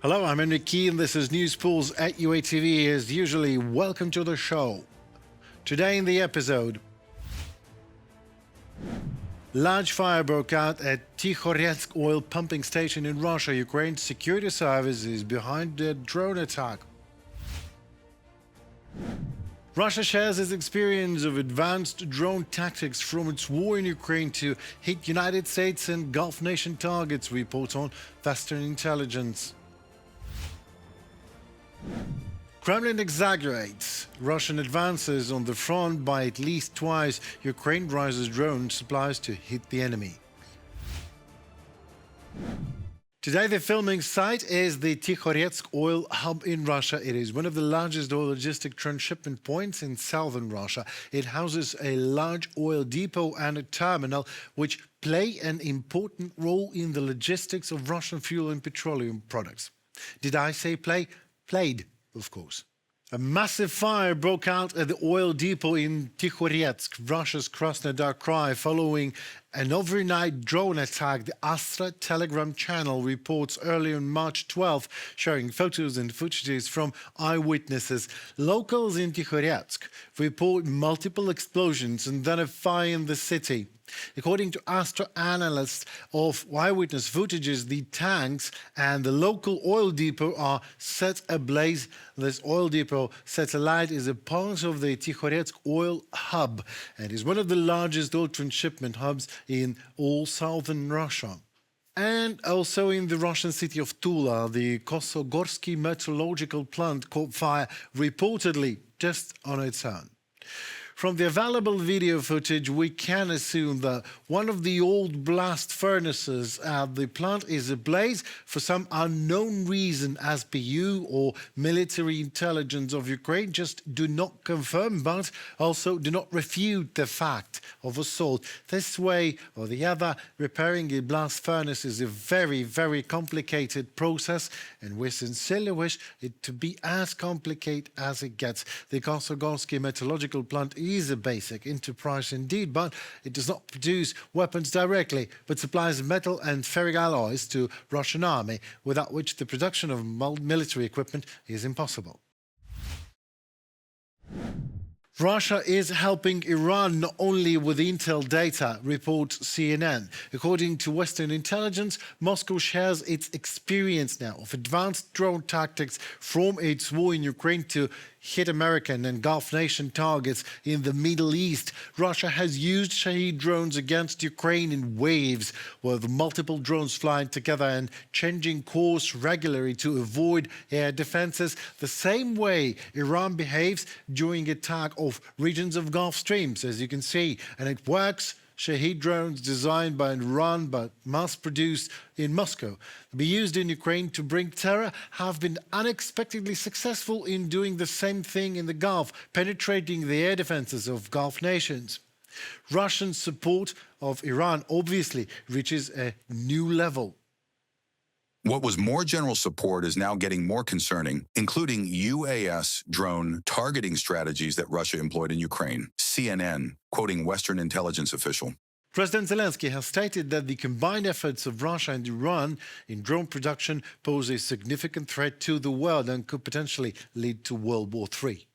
Hello, I'm Henry Key and this is News Pulse at UATV. As usually, welcome to the show. Today in the episode, large fire broke out at Tikhoretsk oil pumping station in Russia. Ukraine's security service is behind the drone attack. Russia shares its experience of advanced drone tactics from its war in Ukraine to hit United States and Gulf nation targets, reports on Western intelligence. Kremlin exaggerates Russian advances on the front by at least twice. Ukraine rises drone supplies to hit the enemy. Today, the filming site is the Tikhoretsk oil hub in Russia. It is one of the largest oil logistic transshipment points in southern Russia. It houses a large oil depot and a terminal, which play an important role in the logistics of Russian fuel and petroleum products. Did I say play? Played, of course. A massive fire broke out at the oil depot in Tikhoretsk, Russia's Krasnodar Krai, following an overnight drone attack. The Astra Telegram channel reports early on March 12th, showing photos and footages from eyewitnesses. Locals in Tikhoretsk report multiple explosions and then a fire in the city. According to Astra analysts of eyewitness footages, the tanks and the local oil depot are set ablaze. This oil depot set alight is a part of the Tikhoretsk oil hub and is one of the largest oil transshipment hubs in all southern Russia. And also in the Russian city of Tula, the Kosogorsky meteorological plant caught fire reportedly just on its own. From the available video footage, we can assume that one of the old blast furnaces at the plant is ablaze for some unknown reason. SBU or military intelligence of Ukraine just do not confirm, but also do not refute the fact of assault. This way or the other, repairing a blast furnace is a very, very complicated process, and we sincerely wish it to be as complicated as it gets. The Kosogorsky meteorological plant is a basic enterprise indeed, but it does not produce weapons directly, but supplies metal and ferric alloys to Russian army, without which the production of military equipment is impossible. Russia is helping Iran not only with intel data, reports CNN. According to Western intelligence, Moscow shares its experience now of advanced drone tactics from its war in Ukraine to hit American and Gulf nation targets in the Middle East. Russia has used Shahid drones against Ukraine in waves, with multiple drones flying together and changing course regularly to avoid air defenses, the same way Iran behaves during attack of regions of Gulf streams, as you can see, and it works. Shahid drones designed by Iran but mass-produced in Moscow to be used in Ukraine to bring terror have been unexpectedly successful in doing the same thing in the Gulf, penetrating the air defenses of Gulf nations. Russian support of Iran obviously reaches a new level. What was more general support is now getting more concerning, including UAS drone targeting strategies that Russia employed in Ukraine. CNN, quoting Western intelligence official. President Zelenskyy has stated that the combined efforts of Russia and Iran in drone production pose a significant threat to the world and could potentially lead to World War III.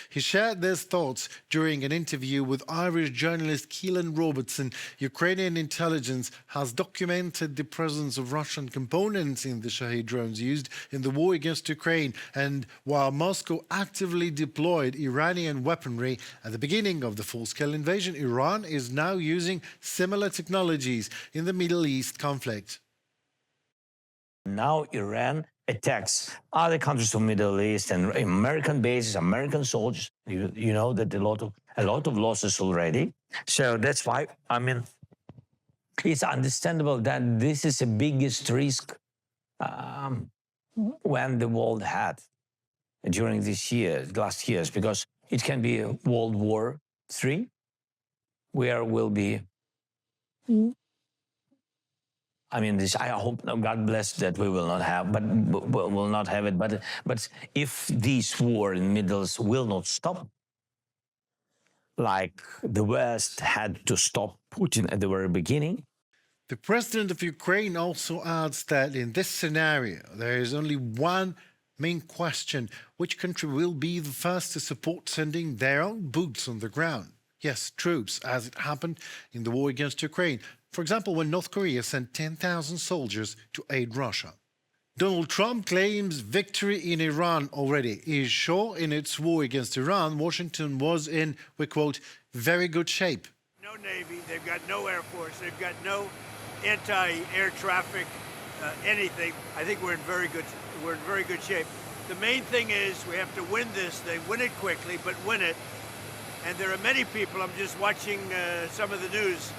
He shared these thoughts during an interview with Irish journalist Keelan Robertson. Ukrainian intelligence has documented the presence of Russian components in the Shahid drones used in the war against Ukraine. And while Moscow actively deployed Iranian weaponry at the beginning of the full-scale invasion, Iran is now using similar technologies in the Middle East conflict. Now Iran attacks other countries of the Middle East and American bases, American soldiers. You know that a lot of losses already. So that's why, I mean, it's understandable that this is the biggest risk when the world had during last years, because it can be a World War III, where will be. I mean, this. I hope, God bless, that we will not have, but will not have it. But if this war in the Middle East will not stop, like the West had to stop Putin at the very beginning, The president of Ukraine also adds that in this scenario, there is only one main question: which country will be the first to support sending their own boots on the ground? Yes, troops, as it happened in the war against Ukraine. For example, when North Korea sent 10,000 soldiers to aid Russia. Donald Trump claims victory in Iran already. He is sure in its war against Iran, Washington was in, we quote, very good shape. No Navy, they've got no Air Force, they've got no anti-air traffic, anything. I think we're in very good shape. The main thing is we have to win this. They win it quickly, but win it. And there are many people, I'm just watching some of the news,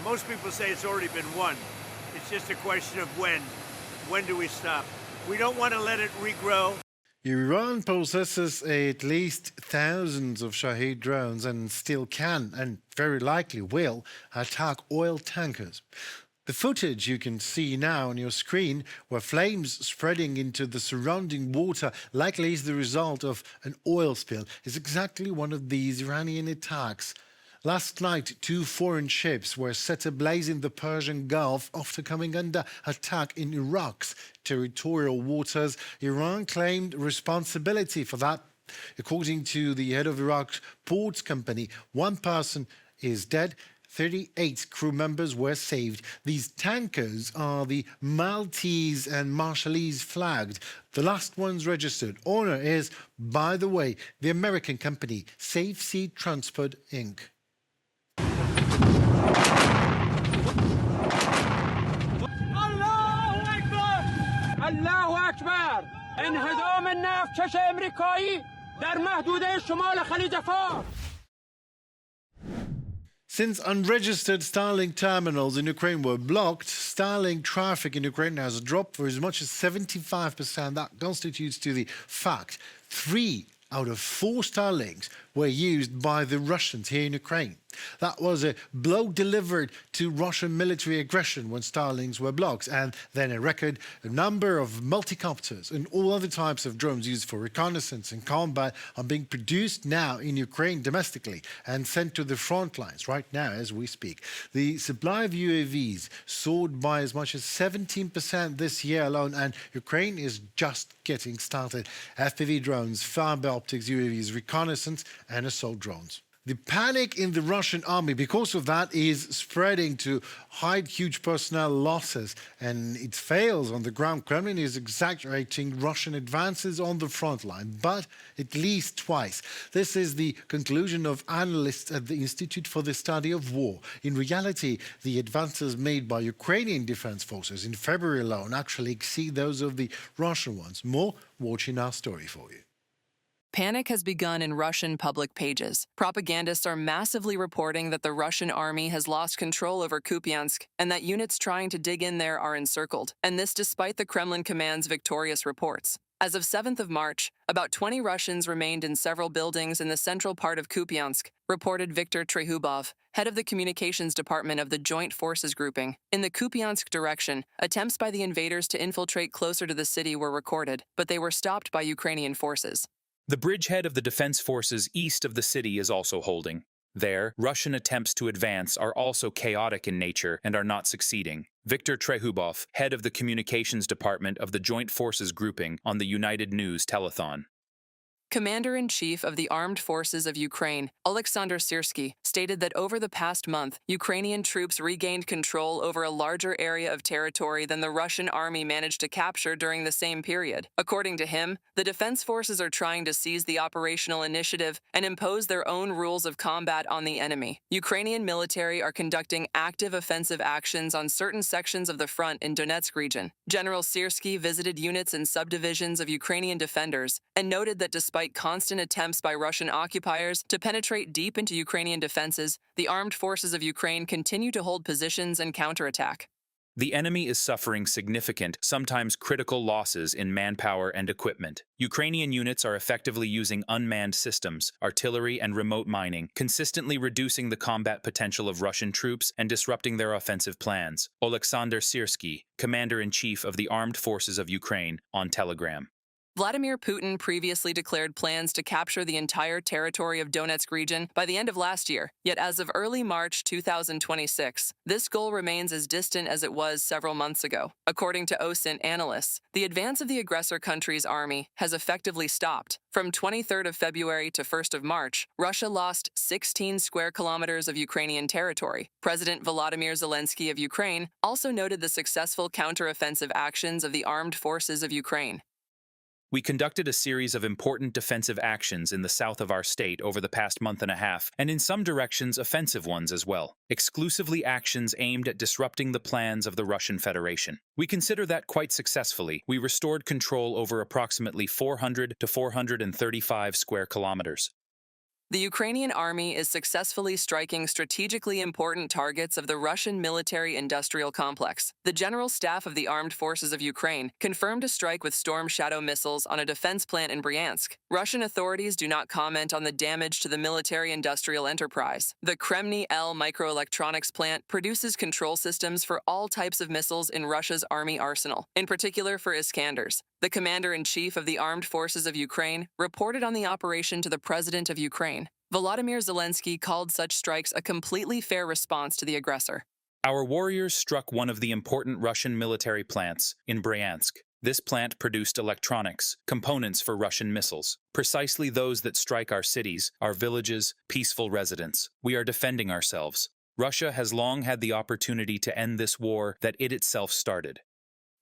most people say it's already been won. It's just a question of when. When do we stop? We don't want to let it regrow. Iran possesses at least thousands of Shahed drones and still can, and very likely will, attack oil tankers. The footage you can see now on your screen, where flames spreading into the surrounding water likely is the result of an oil spill, is exactly one of these Iranian attacks. Last night, 2 foreign ships were set ablaze in the Persian Gulf after coming under attack in Iraq's territorial waters. Iran claimed responsibility for that. According to the head of Iraq's ports company, 1 person is dead. 38 crew members were saved. These tankers are the Maltese and Marshallese flagged. The last ones registered owner is, by the way, the American company Safe Sea Transport, Inc. الله أكبر انهدام النفتکش امریکایی در محدوده شمال خلیج فارس. Since unregistered Starlink terminals in Ukraine were blocked, Starlink traffic in Ukraine has dropped for as much as 75%. That constitutes to the fact 3 out of 4 Starlinks were used by the Russians here in Ukraine. That was a blow delivered to Russian military aggression when Starlinks were blocked, and then a record number of multicopters and all other types of drones used for reconnaissance and combat are being produced now in Ukraine domestically and sent to the front lines right now as we speak. The supply of UAVs soared by as much as 17% this year alone, and Ukraine is just getting started. FPV drones, fiber optics UAVs, reconnaissance and assault drones. The panic in the Russian army because of that is spreading to hide huge personnel losses, and it fails on the ground. Kremlin is exaggerating Russian advances on the front line, but at least twice. This is the conclusion of analysts at the Institute for the Study of War. In reality, the advances made by Ukrainian defense forces in February alone actually exceed those of the Russian ones. More, watching our story for you. Panic has begun in Russian public pages. Propagandists are massively reporting that the Russian army has lost control over Kupiansk and that units trying to dig in there are encircled, and this despite the Kremlin command's victorious reports. As of 7th of March, about 20 Russians remained in several buildings in the central part of Kupiansk, reported Viktor Trehubov, head of the communications department of the Joint Forces Grouping. In the Kupiansk direction, attempts by the invaders to infiltrate closer to the city were recorded, but they were stopped by Ukrainian forces. The bridgehead of the defense forces east of the city is also holding. There, Russian attempts to advance are also chaotic in nature and are not succeeding. Viktor Trehubov, head of the communications department of the Joint Forces Grouping, on the United News telethon. Commander-in-Chief of the Armed Forces of Ukraine, Oleksandr Syrsky, stated that over the past month, Ukrainian troops regained control over a larger area of territory than the Russian army managed to capture during the same period. According to him, the defense forces are trying to seize the operational initiative and impose their own rules of combat on the enemy. Ukrainian military are conducting active offensive actions on certain sections of the front in Donetsk region. General Syrsky visited units and subdivisions of Ukrainian defenders and noted that despite constant attempts by Russian occupiers to penetrate deep into Ukrainian defenses, the armed forces of Ukraine continue to hold positions and counterattack. The enemy is suffering significant, sometimes critical losses in manpower and equipment. Ukrainian units are effectively using unmanned systems, artillery, and remote mining, consistently reducing the combat potential of Russian troops and disrupting their offensive plans. Oleksandr Syrsky, Commander-in-Chief of the Armed Forces of Ukraine, on Telegram. Vladimir Putin previously declared plans to capture the entire territory of Donetsk region by the end of last year. Yet as of early March 2026, this goal remains as distant as it was several months ago. According to OSINT analysts, the advance of the aggressor country's army has effectively stopped. From 23rd of February to 1st of March, Russia lost 16 square kilometers of Ukrainian territory. President Volodymyr Zelenskyy of Ukraine also noted the successful counteroffensive actions of the armed forces of Ukraine. We conducted a series of important defensive actions in the south of our state over the past month and a half, and in some directions offensive ones as well, exclusively actions aimed at disrupting the plans of the Russian Federation. We consider that quite successfully. We restored control over approximately 400 to 435 square kilometers. The Ukrainian army is successfully striking strategically important targets of the Russian military-industrial complex. The General Staff of the Armed Forces of Ukraine confirmed a strike with Storm Shadow missiles on a defense plant in Bryansk. Russian authorities do not comment on the damage to the military-industrial enterprise. The Kremlin microelectronics plant produces control systems for all types of missiles in Russia's army arsenal, in particular for Iskanders. The commander-in-chief of the Armed Forces of Ukraine reported on the operation to the president of Ukraine. Volodymyr Zelenskyy called such strikes a completely fair response to the aggressor. Our warriors struck one of the important Russian military plants in Bryansk. This plant produced electronics, components for Russian missiles, precisely those that strike our cities, our villages, peaceful residents. We are defending ourselves. Russia has long had the opportunity to end this war that it itself started.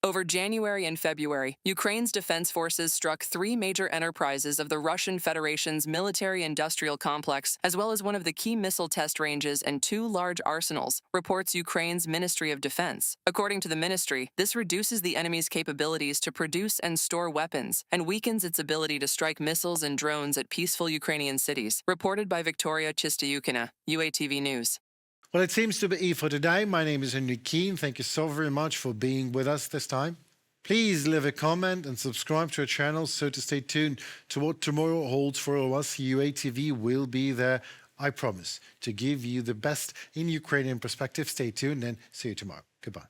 Over January and February, Ukraine's defense forces struck 3 major enterprises of the Russian Federation's military-industrial complex, as well as one of the key missile test ranges and 2 large arsenals, reports Ukraine's Ministry of Defense. According to the ministry, this reduces the enemy's capabilities to produce and store weapons and weakens its ability to strike missiles and drones at peaceful Ukrainian cities, reported by Victoria Chistayukina, UATV News. Well, it seems to be it for today. My name is Henry Keane. Thank you so very much for being with us this time. Please leave a comment and subscribe to our channel so to stay tuned to what tomorrow holds for all of us. UATV will be there, I promise, to give you the best in Ukrainian perspective. Stay tuned and see you tomorrow. Goodbye.